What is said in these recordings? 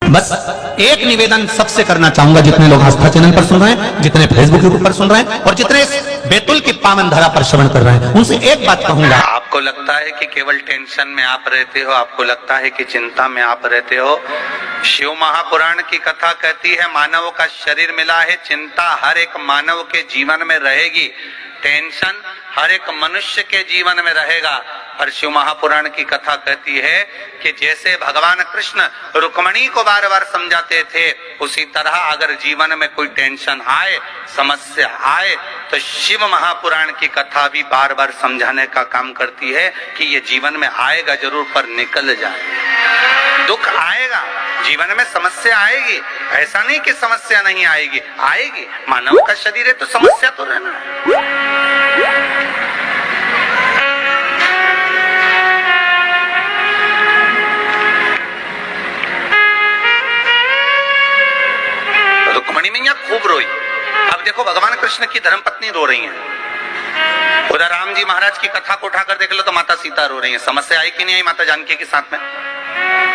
बस एक निवेदन सबसे करना चाहूंगा, जितने लोग आस्था चैनल पर सुन रहे हैं, जितने फेसबुक यूट्यूब पर सुन रहे हैं और जितने बैतुल की पावन धरा पर श्रवण कर रहे हैं, उनसे एक बात कहूंगा। आपको लगता है कि केवल टेंशन में आप रहते हो, आपको लगता है कि चिंता में आप रहते हो। शिव महापुराण की कथा कहती है मानव का शरीर मिला है, चिंता हर एक मानव के जीवन में रहेगी, टेंशन हर एक मनुष्य के जीवन में रहेगा। पर शिव महापुराण की कथा कहती है कि जैसे भगवान कृष्ण रुक्मणी को बार बार समझाते थे, उसी तरह अगर जीवन में कोई टेंशन आए, समस्या आए, तो शिव महापुराण की कथा भी बार बार समझाने का काम करती है कि ये जीवन में आएगा जरूर, पर निकल जाए। दुख आएगा, जीवन में समस्या आएगी, ऐसा नहीं कि समस्या नहीं आएगी, आएगी। मानव का शरीर है तो समस्या तो रहना है। रुक्मणी मैया खूब रोई। अब देखो भगवान कृष्ण की धर्मपत्नी रो रही है, उधर राम जी महाराज की कथा को उठाकर देख लो तो माता सीता रो रही है। समस्या आई कि नहीं आई माता जानकी के साथ में?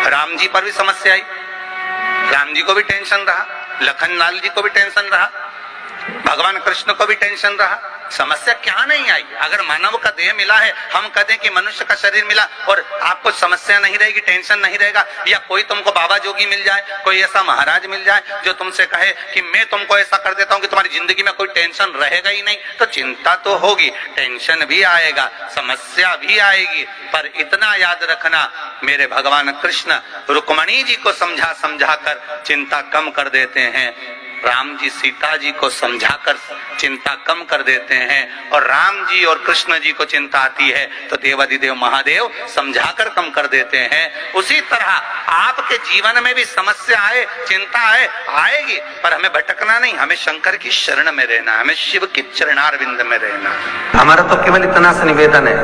राम जी पर भी समस्या आई, राम जी को भी टेंशन रहा, लखन लाल जी को भी टेंशन रहा, भगवान कृष्ण को भी टेंशन रहा। समस्या क्या नहीं आई? अगर मानव का देह मिला है, हम कहते हैं कि मनुष्य का शरीर मिला और आपको समस्या नहीं रहेगी, टेंशन नहीं रहेगा, या कोई तुमको बाबा जोगी मिल जाए, कोई ऐसा महाराज मिल जाए जो तुमसे कहे कि मैं तुमको ऐसा कर देता हूं कि तुम्हारी जिंदगी में कोई टेंशन रहेगा ही नहीं, तो चिंता तो होगी, टेंशन भी आएगा, समस्या भी आएगी। पर इतना याद रखना, मेरे भगवान कृष्ण रुक्मणी जी को समझा समझा कर चिंता कम कर देते हैं, राम जी सीता जी को समझाकर चिंता कम कर देते हैं, और राम जी और कृष्ण जी को चिंता आती है तो देवाधिदेव महादेव समझाकर कम कर देते हैं। उसी तरह आपके जीवन में भी समस्या आए, चिंता आए, आएगी, पर हमें भटकना नहीं, हमें शंकर की शरण में रहना, हमें शिव की चरणारविंद में रहना। हमारा तो केवल इतना सा निवेदन है,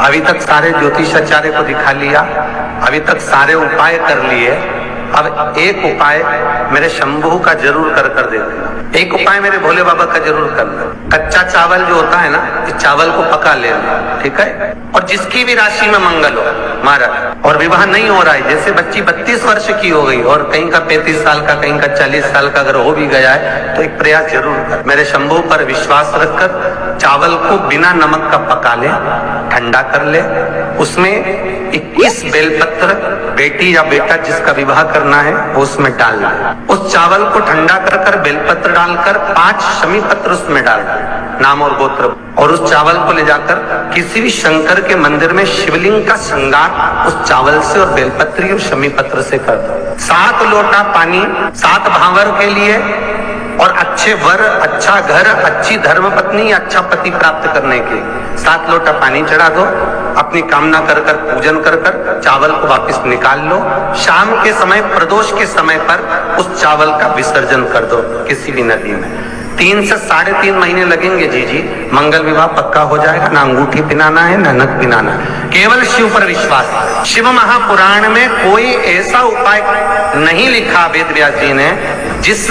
अभी तक सारे ज्योतिषाचार्य को दिखा लिया, अभी तक सारे उपाय कर लिए, अब एक उपाय मेरे शंभू का जरूर कर देना, एक उपाय मेरे भोले बाबा का जरूर करना। कच्चा चावल जो होता है ना, इस चावल को पका लेना, ठीक है? और जिसकी भी राशि में मंगल हो महाराज, और विवाह नहीं हो रहा है, जैसे बच्ची 32 वर्ष की हो गई और कहीं का 35 साल का, कहीं का 40 साल का अगर हो भी गया है, तो एक प्रयास जरूर कर। मेरे शंभू पर विश्वास रखकर चावल को बिना नमक का पका ले, ठंडा कर ले, उसमें 21 बेलपत्र बेटी या बेटा जिसका विवाह करना है वो उसमें डाल दे। उस चावल को ठंडा कर बेलपत्र डालकर 5 शमी पत्र उसमें डाल दे, नाम और गोत्र, और उस चावल को ले जाकर किसी भी शंकर के मंदिर में शिवलिंग का श्रृंगार उस चावल से और बेलपत्री और शमी पत्र से कर दो। 7 लोटा पानी 7 भावर के लिए, और अच्छे वर, अच्छा घर, अच्छी धर्मपत्नी, अच्छा पति प्राप्त करने के 7 लोटा पानी चढ़ा दो, अपनी कामना कर पूजन कर चावल को वापस निकाल लो। शाम के समय प्रदोष के समय पर उस चावल का विसर्जन कर दो किसी भी नदी में। 3 से 3.5 महीने लगेंगे जी, मंगल विवाह पक्का हो जाएगा। ना अंगूठी पिनाना है, ना नथ पिनाना, केवल शिव पर विश्वास। शिव महापुराण में कोई ऐसा उपाय नहीं लिखा वेद व्यास जी ने जिस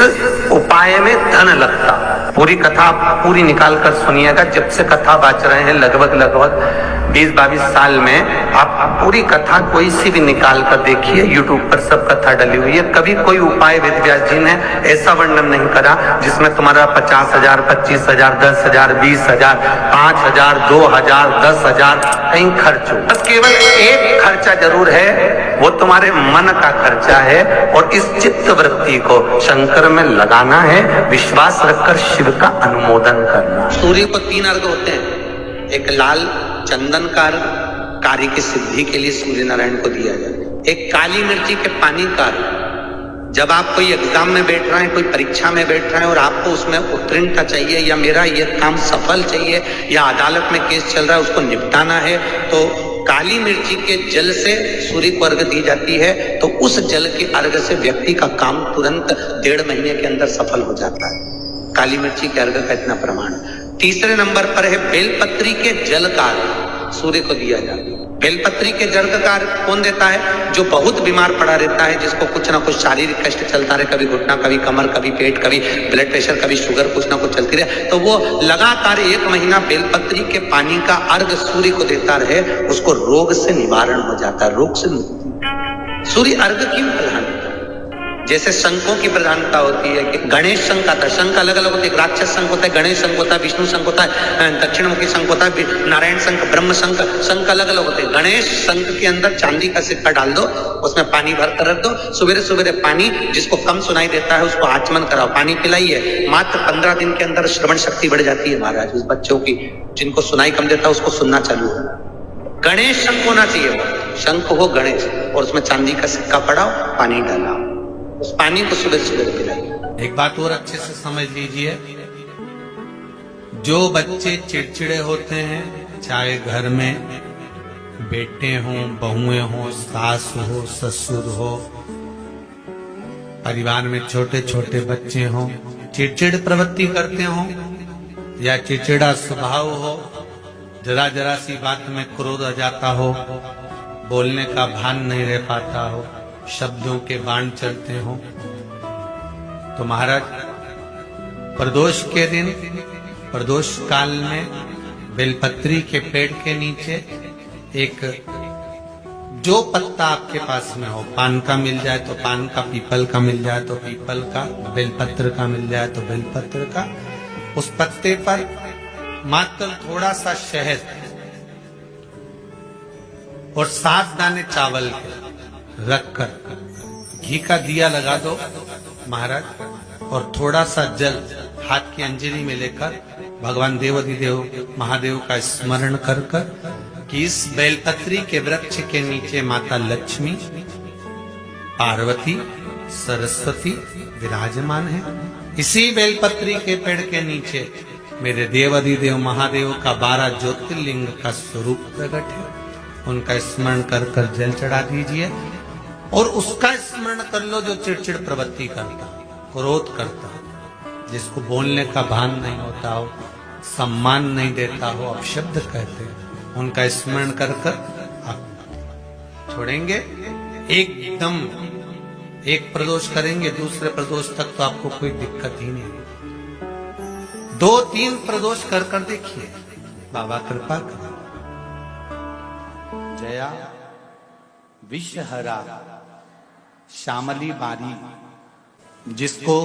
उपाय में धन लगता। पूरी कथा पूरी निकाल कर सुनिएगा, जब से कथा बाच रहे हैं लगभग 20-22 साल में, आप पूरी कथा कोई सी भी निकाल कर देखिए, यूट्यूब पर सब कथा डली हुई है। कभी कोई उपाय वेद व्यास जी ने ऐसा वर्णन नहीं करा जिसमें तुम्हारा 50,000, 25,000, 10,000, 20,000, 5,000, 2,000, 10,000 कहीं खर्च हो। बस केवल एक खर्चा जरूर है, वो तुम्हारे मन का खर्चा है, और इस चित्त वृत्ति को शंकर में लगाना है, विश्वास रखकर शिव का अनुमोदन करना। सूर्य को 3 अर्घ होते हैं, एक लाल चंदन का अर्घ कार्य की सिद्धि के लिए सूर्य नारायण को दिया जाता है, एक काली मिर्ची के पानी का अर्घ जब आप कोई एग्जाम में बैठ रहे हैं, कोई परीक्षा में बैठ रहे हैं और आपको उसमें उत्तीर्णता चाहिए, या मेरा ये काम सफल चाहिए, या अदालत में केस चल रहा है उसको निपटाना है, तो काली मिर्ची के जल से सूर्य को अर्घ दी जाती है। तो उस जल के अर्घ से व्यक्ति का काम तुरंत 1.5 महीने के अंदर सफल हो जाता है। काली मिर्ची के अर्घ का इतना प्रमाण। तीसरे नंबर पर है बेलपत्री के जल का अर्घ सूर्य को दिया जाता है। बेलपत्री के जल का अर्घ कौन देता है? जो बहुत बीमार पड़ा रहता है, जिसको कुछ ना कुछ शारीरिक कष्ट चलता रहे, कभी घुटना, कभी कमर, कभी पेट, कभी ब्लड प्रेशर, कभी शुगर, कुछ ना कुछ चलती रहे, तो वो लगातार 1 महीना बेलपत्री के पानी का अर्घ सूर्य को देता रहे, उसको रोग से निवारण हो जाता है, रोग से मुक्ति। सूर्य अर्घ क्यों प्रधान? जैसे शंखों की प्रधानता होती है कि गणेश शंख आता है, शंख अलग अलग होते हैं, राक्षस शंख होता है, गणेश शंख होता है, विष्णु शंख होता है, दक्षिणमुखी शंख होता है, नारायण शंख, ब्रह्म शंख, शंख अलग अलग होते हैं। गणेश शंख के अंदर चांदी का सिक्का डाल दो, उसमें पानी भर कर रख दो, सवेरे सवेरे पानी, जिसको कम सुनाई देता है उसको आचमन कराओ, पानी पिलाइए, मात्र 15 दिन के अंदर श्रवण शक्ति बढ़ जाती है महाराज। उस बच्चों की जिनको सुनाई कम देता है उसको सुनना चालू हो। गणेश शंख होना चाहिए, वो शंख हो गणेश, और उसमें चांदी का सिक्का पड़ाओ, पानी डालाओ, उस पानी को सुबह सुबह पिलाइए। एक बात और अच्छे से समझ लीजिए, जो बच्चे चिड़चिड़े होते हैं, चाहे घर में बेटे हों, बहुएं हों, सास हो, ससुर हो, परिवार में छोटे छोटे बच्चे हों, चिड़चिड़ प्रवृत्ति करते हों या चिड़चिड़ा स्वभाव हो, जरा जरा सी बात में क्रोध आ जाता हो, बोलने का भान नहीं रह पाता हो, शब्दों के बाण चलते हो, तो महाराज प्रदोष के दिन, प्रदोष काल में बेलपत्री के पेड़ के नीचे एक जो पत्ता आपके पास में हो, पान का मिल जाए तो पान का, पीपल का मिल जाए तो पीपल का, बेलपत्र का मिल जाए तो बेलपत्र का, उस पत्ते पर मात्र थोड़ा सा शहद और 7 दाने चावल के रखकर घी का दिया लगा दो महाराज, और थोड़ा सा जल हाथ की अंजलि में लेकर भगवान देवाधिदेव महादेव का स्मरण कर कि इस बेलपत्री के वृक्ष के नीचे माता लक्ष्मी, पार्वती, सरस्वती विराजमान है। इसी बेलपत्री के पेड़ के नीचे मेरे देवाधिदेव महादेव का 12 ज्योतिर्लिंग का स्वरूप प्रकट है। उनका स्मरण कर जल चढ़ा दीजिए और उसका स्मरण कर लो जो चिड़चिड़ प्रवृत्ति करता, क्रोध करता, जिसको बोलने का भान नहीं होता हो, सम्मान नहीं देता हो, अपशब्द कहते हैं, उनका स्मरण कर आप छोड़ेंगे। एकदम एक प्रदोष करेंगे, दूसरे प्रदोष तक तो आपको कोई दिक्कत ही नहीं। 2-3 प्रदोष कर देखिए, बाबा कृपा करें। जया विषहरा श्यामली बारी, जिसको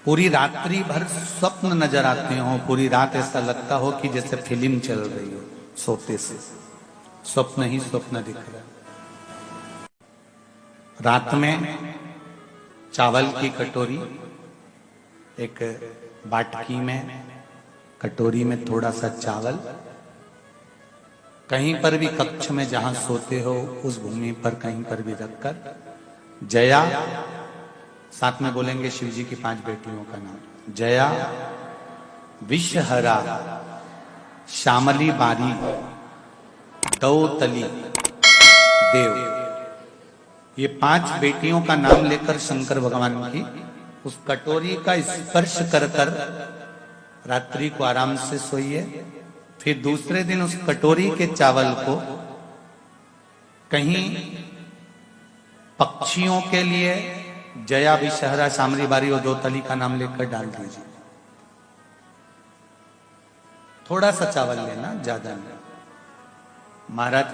पूरी रात्रि भर स्वप्न नजर आते हो, पूरी रात ऐसा लगता हो कि जैसे फिल्म चल रही हो, सोते से स्वप्न ही स्वप्न दिख रहा है। रात में चावल की कटोरी, एक बाटकी में, कटोरी में थोड़ा सा चावल, कहीं पर भी कक्ष में जहां सोते हो उस भूमि पर कहीं पर भी रखकर, जया, साथ में बोलेंगे शिव जी की 5 बेटियों का नाम, जया विषहरा श्यामली बारी दौतली देव, ये 5 बेटियों का नाम लेकर शंकर भगवान की उस कटोरी का स्पर्श कर रात्रि को आराम से सोइए। फिर दूसरे दिन उस कटोरी के चावल को कहीं पक्षियों के लिए जया विषहरा श्यामली बारी और दौतली का नाम लेकर डाल दीजिए। थोड़ा सा चावल लेना, ज्यादा नहीं। महाराज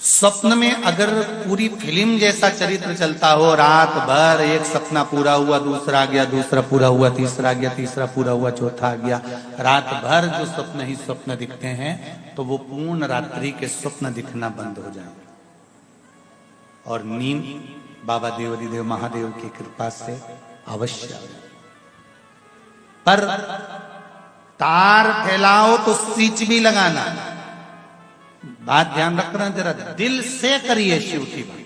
स्वप्न में अगर पूरी फिल्म जैसा चरित्र चलता हो, रात भर एक सपना पूरा हुआ, दूसरा आ गया, दूसरा पूरा हुआ, तीसरा आ गया, तीसरा पूरा हुआ, चौथा आ गया, रात भर जो स्वप्न ही स्वप्न दिखते हैं, तो वो पूर्ण रात्रि के स्वप्न दिखना बंद हो जाए और नींद बाबा देवाधिदेव महादेव की कृपा से अवश्य। पर तार फैलाओ तो स्विच भी लगाना, बात ध्यान रखना, जरा दिल से करिए शिव की बात।